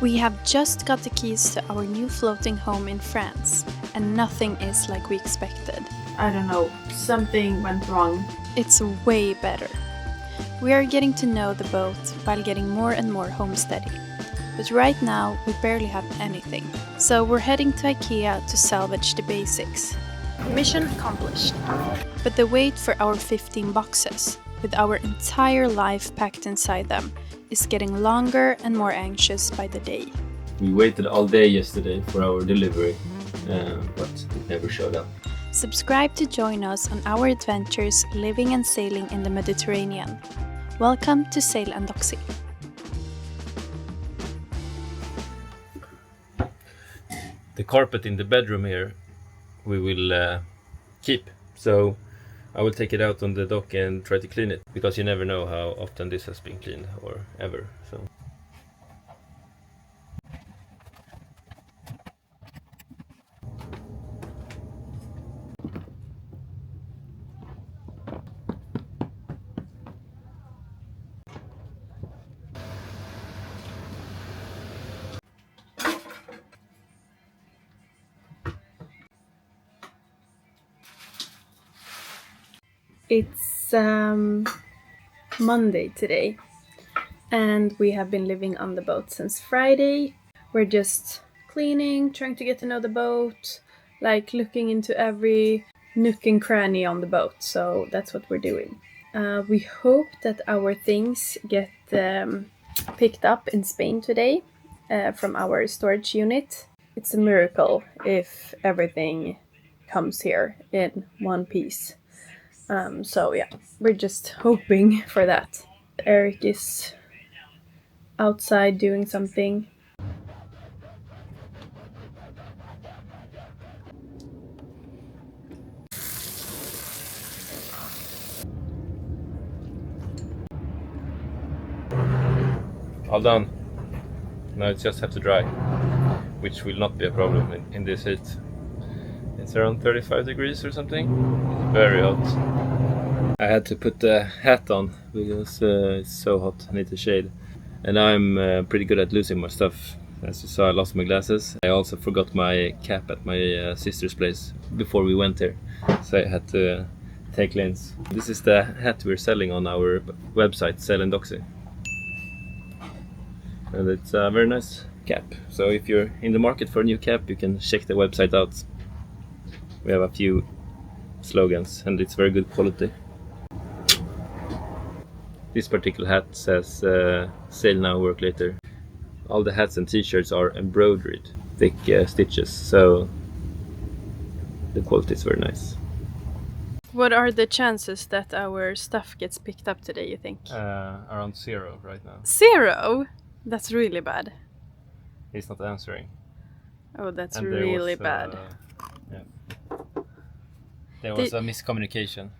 We have just got the keys to our new floating home in France, and nothing is like we expected. I don't know, something went wrong. It's way better. We are getting to know the boat while getting more and more homesteady. But right now, we barely have anything. So we're heading to IKEA to salvage the basics. Mission accomplished. But the wait for our 15 boxes, with our entire life packed inside them, is getting longer and more anxious by the day. We waited all day yesterday for our delivery, but it never showed up. Subscribe to join us on our adventures living and sailing in the Mediterranean. Welcome to Sail and Doxy. The carpet in the bedroom here we will keep, so I will take it out on the dock and try to clean it, because you never know how often this has been cleaned or ever. So It's Monday today, and we have been living on the boat since Friday. We're just cleaning, trying to get to know the boat, like looking into every nook and cranny on the boat, so that's what we're doing. We hope that our things get picked up in Spain today from our storage unit. It's a miracle if everything comes here in one piece. So yeah, we're just hoping for that. Erik is outside doing something. all done. Now it just have to dry, which will not be a problem in this heat. It's around 35 degrees or something. It's very hot. I had to put the hat on because it's so hot. I need the shade. And I'm pretty good at losing my stuff. As you saw, I lost my glasses. I also forgot my cap at my sister's place before we went there. So I had to take Linn's. This is the hat we're selling on our website, Sail and Doxy. And it's a very nice cap. So if you're in the market for a new cap, you can check the website out. We have a few slogans and it's very good quality. This particular hat says sail now, work later. All the hats and t-shirts are embroidered, thick stitches, so the quality is very nice. What are the chances that our stuff gets picked up today, you think? Around 0 right now. 0? That's really bad. He's not answering. Oh, that's And really bad. Yeah. There was a miscommunication.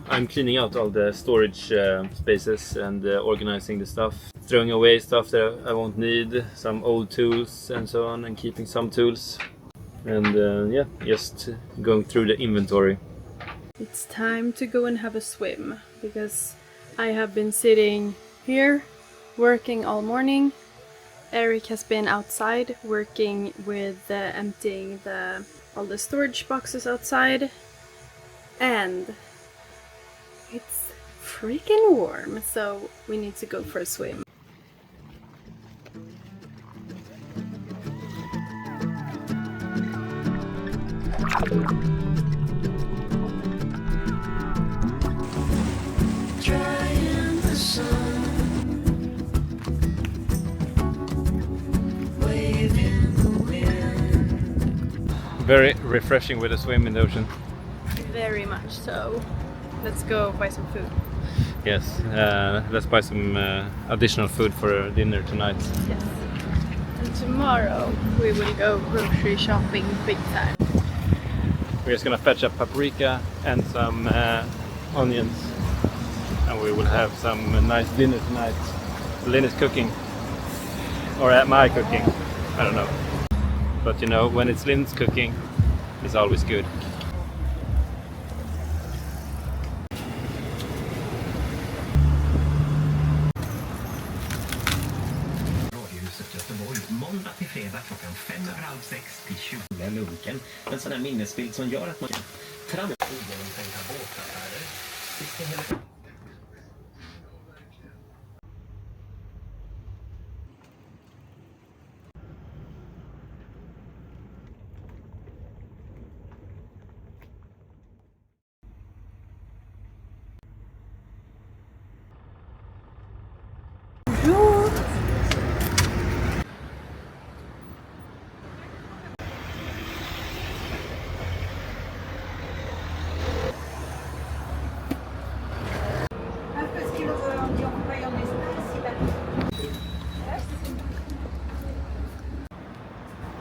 I'm cleaning out all the storage spaces and organizing the stuff, throwing away stuff that I won't need, some old tools and so on, and keeping some tools. And yeah, just going through the inventory. It's time to go and have a swim, because I have been sitting here working all morning. Erik has been outside working with emptying all the storage boxes outside, and it's freaking warm, so we need to go for a swim. Drying the sun, waving the wind. Very refreshing with a swim in the ocean. Very much so. Let's go buy some food. Yes, let's buy some additional food for dinner tonight. Yes. And tomorrow we will go grocery shopping big time. We're just gonna fetch up paprika and some onions, and we will have some nice dinner tonight. Linn is cooking. Or am I cooking? I don't know. But you know, when it's Linn's cooking, it's always good. Rådhuset Göteborg, måndag till fredag klockan 5:30 till 20 lunken. En sån här minnesbild som gör att man kan trampa ogenomtänkta båtaffärer. Vi ska hela...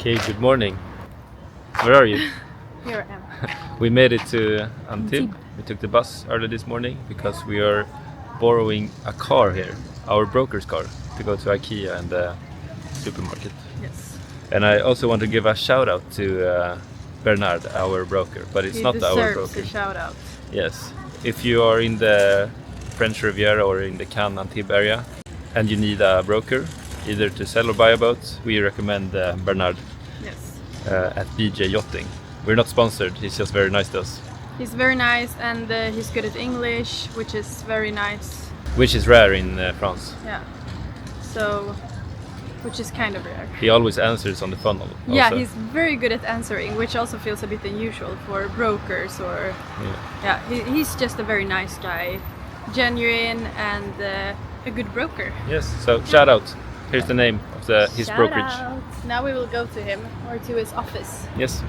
Okay, good morning. Where are you? Here I am. We made it to Antibes. We took the bus early this morning because we are borrowing a car here, our broker's car, to go to IKEA and the supermarket. Yes. And I also want to give a shout out to Bernard, our broker, but it's not our deserves broker. a shout out. Yes. If you are in the French Riviera or in the Cannes Antibes area and you need a broker, either to sell or buy a boat, we recommend Bernard Yes. at BJ Yachting. We're not sponsored, he's just very nice to us. He's very nice and he's good at English, which is very nice. Which is rare in France. Yeah. So, which is kind of rare. He always answers on the phone also. Yeah, he's very good at answering, which also feels a bit unusual for brokers or... Yeah, he's just a very nice guy. Genuine and a good broker. Yes, so shout out. Here's the name of his Shout brokerage. out. Now we will go to him or to his office. Yes.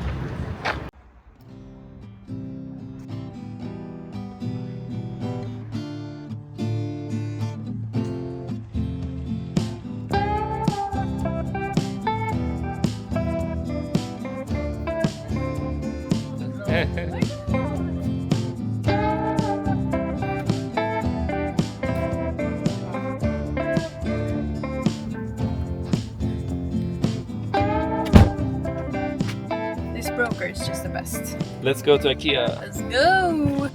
This broker is just the best. Let's go to IKEA. Let's go!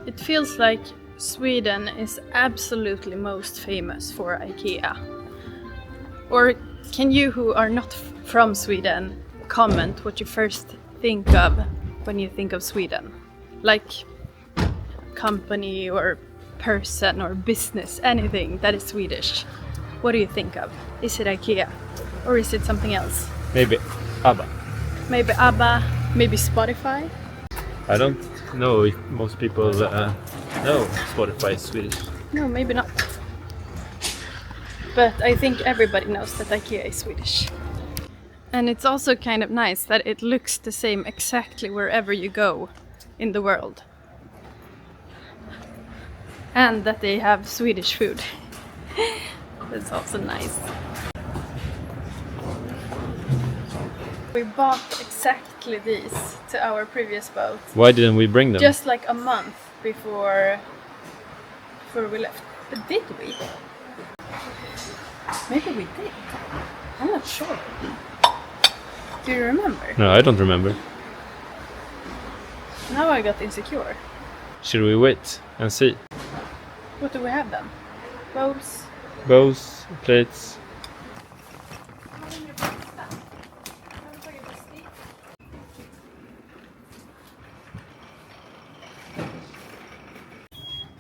It feels like Sweden is absolutely most famous for IKEA. Or can you who are not from Sweden comment what you first think of when you think of Sweden? Like company or person or business, anything that is Swedish. What do you think of? Is it IKEA? Or is it something else? Maybe ABBA. Maybe ABBA, maybe Spotify? I don't know if most people know Spotify is Swedish. No, maybe not. But I think everybody knows that IKEA is Swedish. And it's also kind of nice that it looks the same exactly wherever you go in the world. And that they have Swedish food. That's also nice. We bought exactly these to our previous boat. Why didn't we bring them? Just like a month before we left. But did we? Maybe we did. I'm not sure. Do you remember? No, I don't remember. Now I got insecure. Should we wait and see? What do we have then? Bowls? Bows, plates.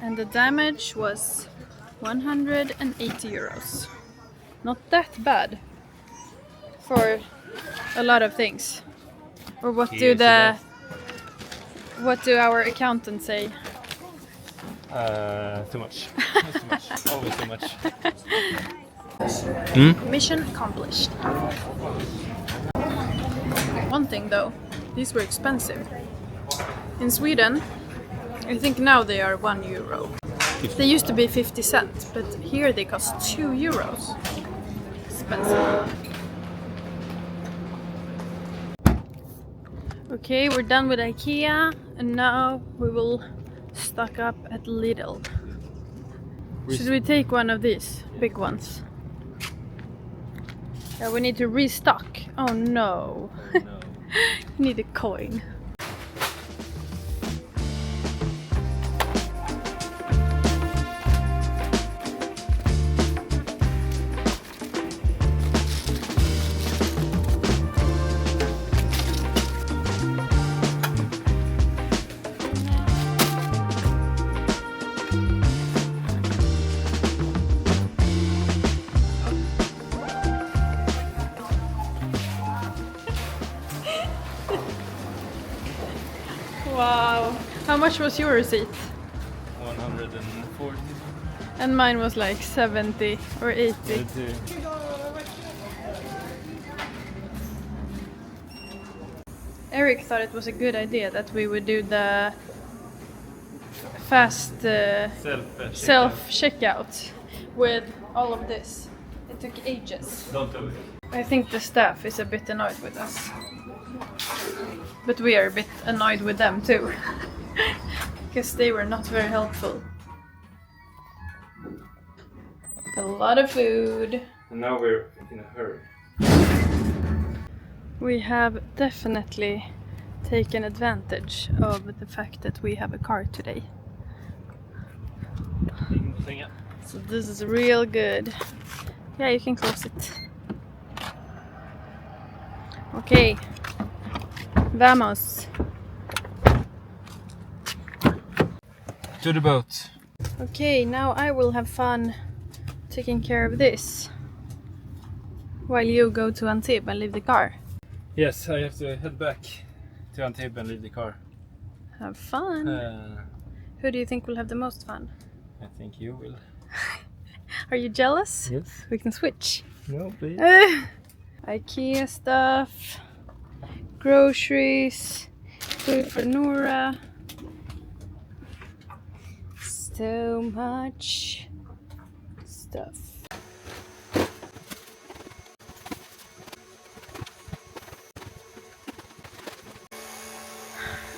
And the damage was 180 euros. Not that bad for a lot of things. Or what do our accountants say? Too much. That's too much. Always too much. Mission accomplished. One thing though, these were expensive. In Sweden, I think now they are €1. They used to be 50 cents, but here they cost €2. Expensive. Okay, we're done with IKEA and now we will stock up at Lidl. Should we take one of these big ones? Yeah, we need to restock. Oh no. Oh, no. Need a coin. Wow. How much was your receipt? 140. And mine was like 70 or 80. Erik thought it was a good idea that we would do the fast self-checkout with all of this. It took ages. Don't do it. I think the staff is a bit annoyed with us. But we are a bit annoyed with them too. Because they were not very helpful. A lot of food. And now we're in a hurry. We have definitely taken advantage of the fact that we have a car today. So this is real good. Yeah, you can close it. Okay. Vamos. To the boat. Okay, now I will have fun taking care of this. While you go to Antibes and leave the car. Yes, I have to head back to Antibes and leave the car. Have fun. Who do you think will have the most fun? I think you will. Are you jealous? Yes. We can switch. No, please. IKEA stuff, groceries, food for Nora. So much stuff.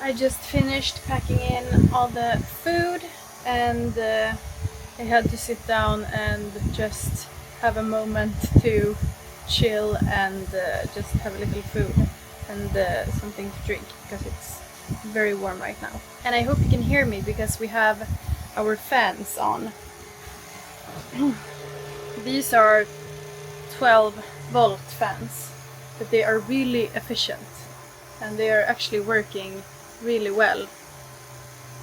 I just finished packing in all the food and I had to sit down and just have a moment to chill and just have a little food and something to drink because it's very warm right now. And I hope you can hear me because we have our fans on. These are 12-volt fans, but they are really efficient and they are actually working really well.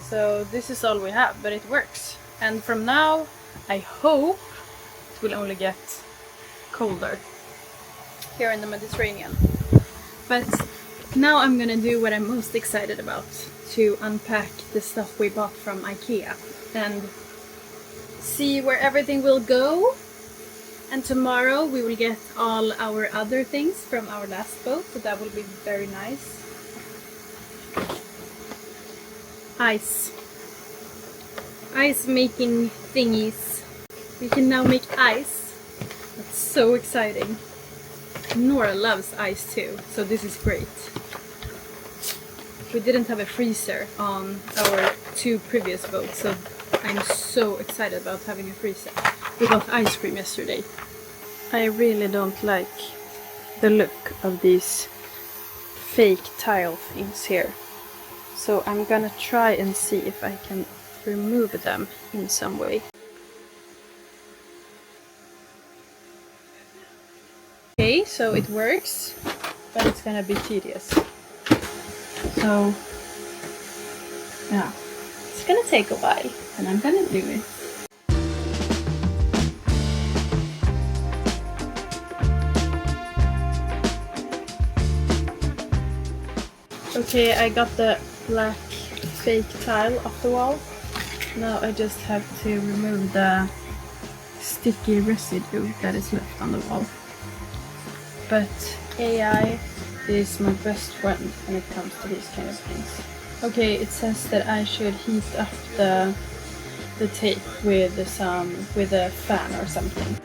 So this is all we have, but it works. And from now, I hope it will only get colder here in the Mediterranean. But now I'm gonna do what I'm most excited about, to unpack the stuff we bought from IKEA and see where everything will go. And tomorrow we will get all our other things from our last boat, so that will be very nice. Ice making thingies. We can now make ice. That's so exciting. Nora loves ice too, so this is great. We didn't have a freezer on our two previous boats, so I'm so excited about having a freezer. We got ice cream yesterday. I really don't like the look of these fake tile things here. So I'm gonna try and see if I can remove them in some way. Okay, so it works, but it's gonna be tedious. So, yeah, it's gonna take a while, and I'm gonna do it. Okay, I got the black fake tile off the wall. Now I just have to remove the sticky residue that is left on the wall. But AI is my best friend when it comes to these kind of things. Okay, it says that I should heat up the tape with a fan or something.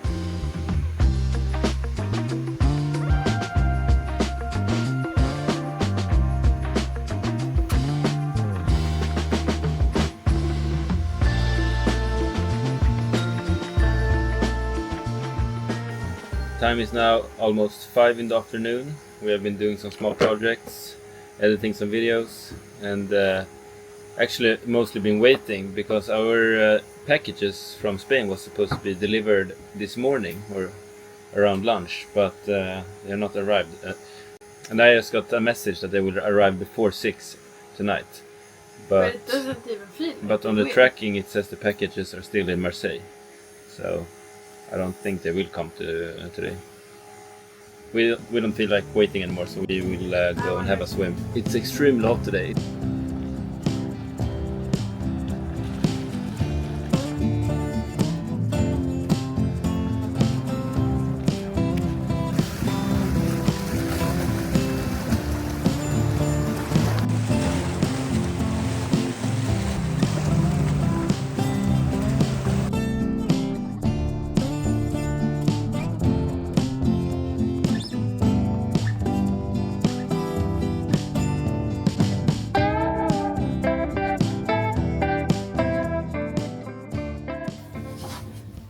time is now almost 5 in the afternoon. We have been doing some small projects, editing some videos, and actually mostly been waiting because our packages from Spain was supposed to be delivered this morning or around lunch, but they have not arrived. And I just got a message that they will arrive before 6 tonight. But it doesn't even feel. But on the tracking it says the packages are still in Marseille. So I don't think they will come today. We don't feel like waiting anymore, so we will go and have a swim. It's extremely hot today.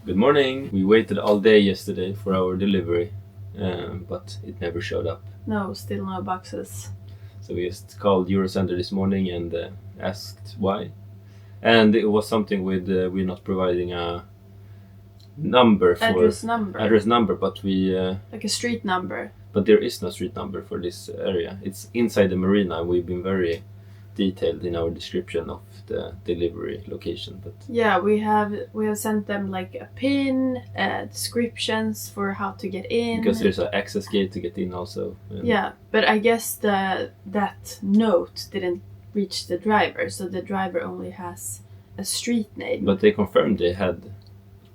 Good morning! We waited all day yesterday for our delivery, but it never showed up. No, still no boxes. So we just called Eurocenter this morning and asked why. And it was something with we're not providing a number for Address number, but we like a street number. but there is no street number for this area. It's inside the marina. We've been very detailed in our description of the delivery location, but Yeah, we have sent them like a pin, descriptions for how to get in. because there's an access gate to get in also. And Yeah, but I guess that note didn't reach the driver, so the driver only has a street name. But they confirmed they had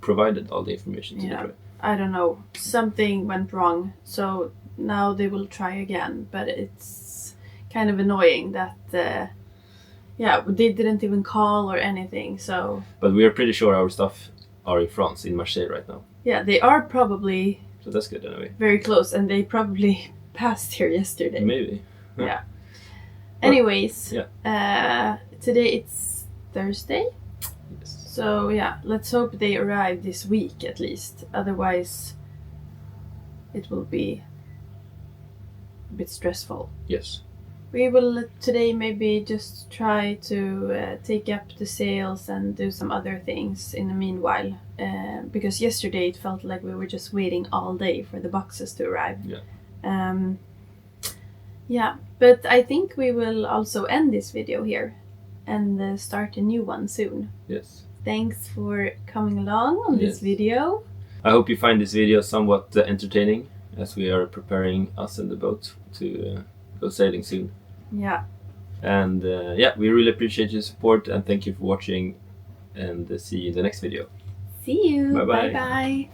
provided all the information to the Yeah. driver. I don't know, something went wrong, so now they will try again. But it's kind of annoying that they didn't even call or anything. So But we are pretty sure our stuff are in France, in Marseille right now. yeah, they are probably So that's good anyway. very close, and they probably passed here yesterday. Maybe. Yeah. Anyways, Yeah. today it's Thursday. Yes. So yeah, let's hope they arrive this week at least. Otherwise, it will be a bit stressful. Yes. We will today maybe just try to take up the sails and do some other things in the meanwhile. Because yesterday it felt like we were just waiting all day for the boxes to arrive. Yeah. Yeah, but I think we will also end this video here and start a new one soon. Yes. Thanks for coming along on this Yes. video. I hope you find this video somewhat entertaining as we are preparing us and the boat to go sailing soon. Yeah. And we really appreciate your support and thank you for watching, and see you in the next video. See you. Bye-bye. Bye bye.